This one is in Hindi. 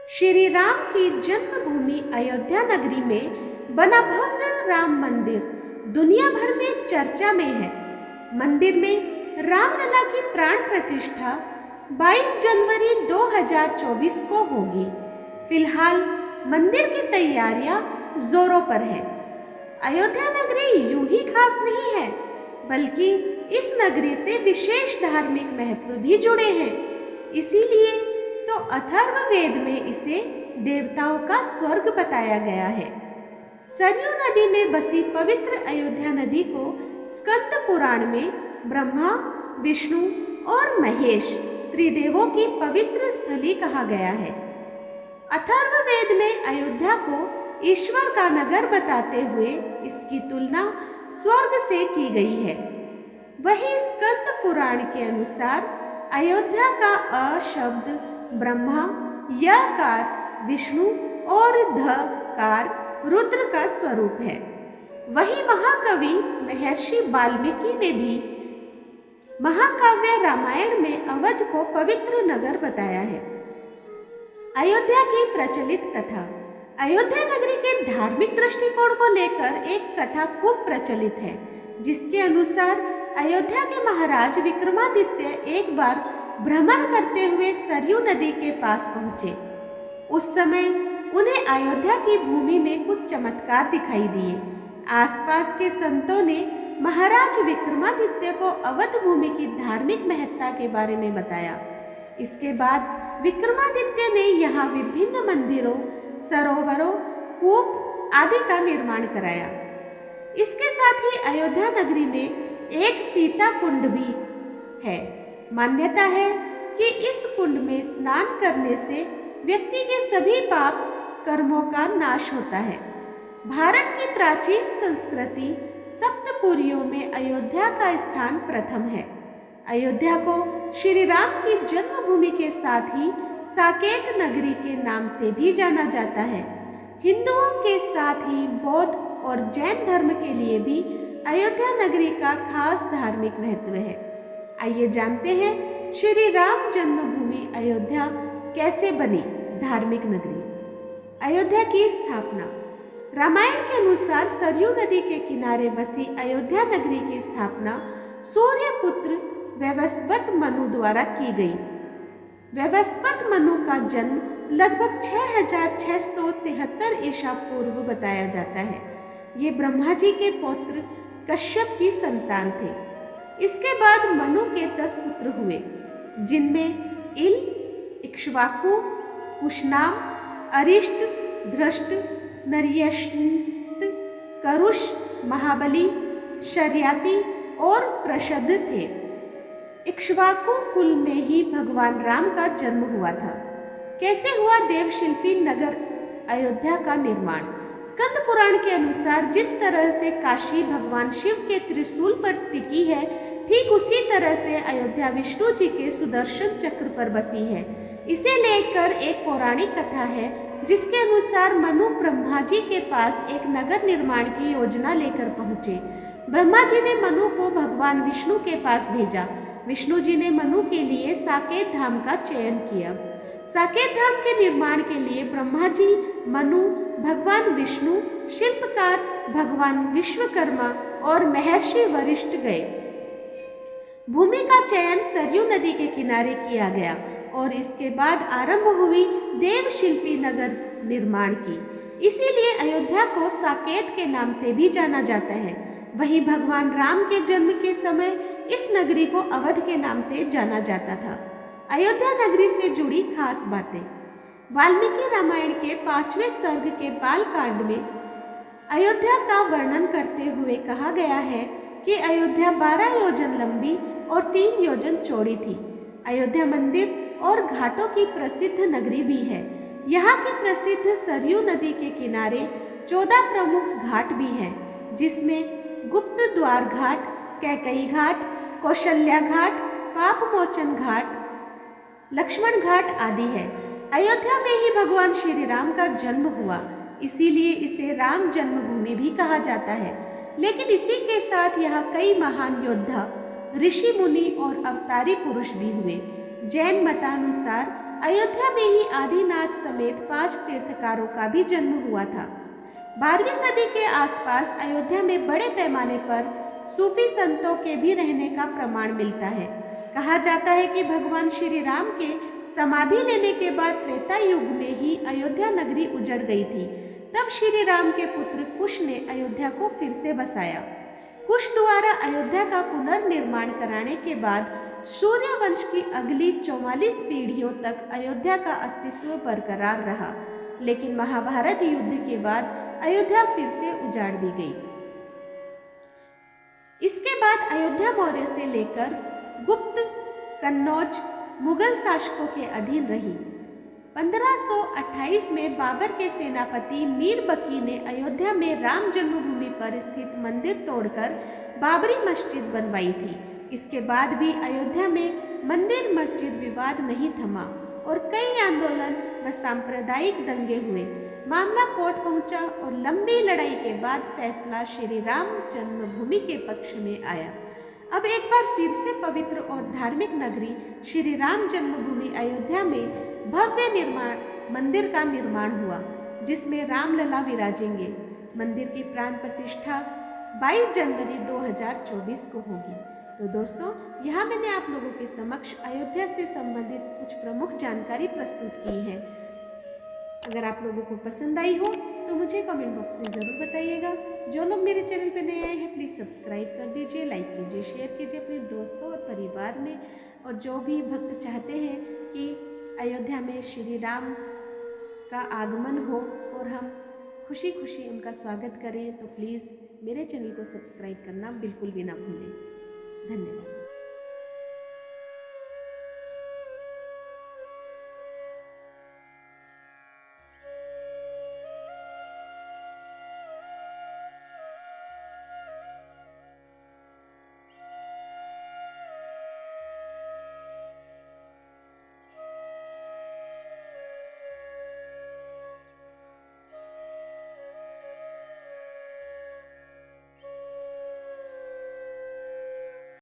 श्री राम की जन्मभूमि अयोध्या नगरी में बना भव्य राम मंदिर दुनिया भर में चर्चा में है। मंदिर में रामलला की प्राण प्रतिष्ठा 22 जनवरी 2024 को होगी। फिलहाल मंदिर की तैयारियां जोरों पर है। अयोध्या नगरी यूं ही खास नहीं है, बल्कि इस नगरी से विशेष धार्मिक महत्व भी जुड़े हैं। इसीलिए तो अथर्ववेद में इसे देवताओं का स्वर्ग बताया गया है। सरयू नदी में बसी पवित्र अयोध्या नदी को स्कंद पुराण में ब्रह्मा, विष्णु और महेश त्रिदेवों की पवित्र स्थली कहा गया है। अथर्ववेद में अयोध्या को ईश्वर का नगर बताते हुए इसकी तुलना स्वर्ग से की गई है। वहीं स्कंद पुराण के अनुसार अयोध्या का अ शब्द ब्रह्मा, य कार विष्णु और ध कार रुद्र का स्वरूप है। वही महाकवि महर्षि वाल्मीकि ने भी महाकाव्य रामायण में अवध को पवित्र नगर बताया है। अयोध्या की प्रचलित कथा। अयोध्या नगरी के धार्मिक दृष्टिकोण को लेकर एक कथा खूब प्रचलित है, जिसके अनुसार अयोध्या के महाराज विक्रमादित्य एक बार भ्रमण करते हुए सरयू नदी के पास पहुंचे। उस समय उन्हें अयोध्या की भूमि में कुछ चमत्कार दिखाई दिए। आसपास के संतों ने महाराज विक्रमादित्य को अवध भूमि की धार्मिक महत्ता के बारे में बताया। इसके बाद विक्रमादित्य ने यहाँ विभिन्न मंदिरों, सरोवरों, कूप आदि का निर्माण कराया। इसके साथ ही अयोध्या नगरी में एक सीता कुंड भी है। मान्यता है कि इस कुंड में स्नान करने से व्यक्ति के सभी पाप कर्मों का नाश होता है। भारत की प्राचीन संस्कृति सप्तपुरियों में अयोध्या का स्थान प्रथम है। अयोध्या को श्री राम की जन्मभूमि के साथ ही साकेत नगरी के नाम से भी जाना जाता है। हिंदुओं के साथ ही बौद्ध और जैन धर्म के लिए भी अयोध्या नगरी का खास धार्मिक महत्व है। आइए जानते हैं श्री राम जन्मभूमि अयोध्या कैसे बनी धार्मिक नगरी। अयोध्या की स्थापना। रामायण के अनुसार सरयू नदी के किनारे बसी अयोध्या नगरी की स्थापना सूर्यपुत्र वैवस्वत मनु द्वारा की गई। वैवस्वत मनु का जन्म लगभग 6673 ईसा पूर्व बताया जाता है। ये ब्रह्मा जी के पौत्र कश्यप की संतान थे। इसके बाद मनु के 10 पुत्र हुए, जिनमें इल, इक्ष्वाकु, कुशनाम, अरिष्ट, धृष्ट, नरियश्त, करुष, महाबली, शर्याति और प्रशद थे। इक्ष्वाकु कुल में ही भगवान राम का जन्म हुआ था। कैसे हुआ देवशिल्पी नगर अयोध्या का निर्माण। स्कंद पुराण के अनुसार जिस तरह से काशी भगवान शिव के त्रिशूल पर टिकी है, ठीक उसी तरह से अयोध्या विष्णु जी के सुदर्शन चक्र पर बसी है। इसे लेकर एक पौराणिक कथा है, जिसके अनुसार मनु ब्रह्मा जी के पास एक नगर निर्माण की योजना लेकर पहुंचे। ब्रह्मा जी ने मनु को भगवान विष्णु के पास भेजा। विष्णु जी ने मनु के लिए साकेत धाम का चयन किया। साकेत धाम के निर्माण के लिए ब्रह्मा जी, मनु, भगवान विष्णु, शिल्पकार भगवान विश्वकर्मा और महर्षि वशिष्ठ गए। भूमि का चयन सरयू नदी के किनारे किया गया और इसके बाद आरंभ हुई देवशिल्पी नगर निर्माण की। इसीलिए अयोध्या को साकेत के नाम से भी जाना जाता है। वहीं भगवान राम के जन्म के समय इस नगरी को अवध के नाम से जाना जाता था। अयोध्या नगरी से जुड़ी खास बातें। वाल्मीकि रामायण के 5वें सर्ग के बालकांड में अयोध्या का वर्णन करते हुए कहा गया है कि अयोध्या 12 योजन लंबी और 3 योजन चौड़ी थी। अयोध्या मंदिर और घाटों की प्रसिद्ध नगरी भी है। यहाँ की प्रसिद्ध सरयू नदी के किनारे 14 प्रमुख घाट भी हैं, जिसमें गुप्त द्वार घाट, कैकई घाट, कौशल्या घाट, पाप मोचन घाट, लक्ष्मण घाट आदि है। अयोध्या में ही भगवान श्री राम का जन्म हुआ, इसीलिए इसे राम जन्मभूमि भी कहा जाता है। लेकिन इसी के साथ यहाँ कई महान योद्धा, ऋषि मुनि और अवतारी पुरुष भी हुए। जैन मतानुसार अयोध्या में ही आदिनाथ समेत 5 तीर्थकारों का भी जन्म हुआ था। 12वीं सदी के आसपास अयोध्या में बड़े पैमाने पर सूफी संतों के भी रहने का प्रमाण मिलता है। कहा जाता है कि भगवान श्री राम के समाधि लेने के बाद त्रेता युग में ही अयोध्या नगरी उजड़ गई थी। तब श्री राम के पुत्र कुश ने अयोध्या को फिर से बसाया। कुश द्वारा अयोध्या का पुनर्निर्माण कराने के बाद सूर्य वंश की अगली 44 पीढ़ियों तक अयोध्या का अस्तित्व बरकरार रहा, लेकिन महाभारत युद्ध के बाद अयोध्या फिर से उजाड़ दी गई। इसके बाद अयोध्या मौर्य से लेकर गुप्त, कन्नौज मुगल शासकों के अधीन रही। 1528 में बाबर के सेनापति मीर बकी ने अयोध्या में राम जन्मभूमि पर स्थित मंदिर तोड़कर बाबरी मस्जिद बनवाई थी। इसके बाद भी अयोध्या में मंदिर मस्जिद विवाद नहीं थमा और कई आंदोलन व सांप्रदायिक दंगे हुए। मामला कोर्ट पहुंचा और लंबी लड़ाई के बाद फैसला श्री राम जन्मभूमि के पक्ष में आया। अब एक बार फिर से पवित्र और धार्मिक नगरी श्री राम जन्मभूमि अयोध्या में भव्य मंदिर का निर्माण हुआ, जिसमें रामलला विराजेंगे। मंदिर की प्राण प्रतिष्ठा 22 जनवरी 2024 को होगी। तो दोस्तों, यहाँ मैंने आप लोगों के समक्ष अयोध्या से संबंधित कुछ प्रमुख जानकारी प्रस्तुत की है। अगर आप लोगों को पसंद आई हो तो मुझे कमेंट बॉक्स में ज़रूर बताइएगा। जो लोग मेरे चैनल पर नए आए हैं प्लीज़ सब्सक्राइब कर दीजिए, लाइक कीजिए, शेयर कीजिए अपने दोस्तों और परिवार में। और जो भी भक्त चाहते हैं कि अयोध्या में श्री राम का आगमन हो और हम खुशी खुशी उनका स्वागत करें, तो प्लीज़ मेरे चैनल को सब्सक्राइब करना बिल्कुल भी ना भूलें। धन्यवाद।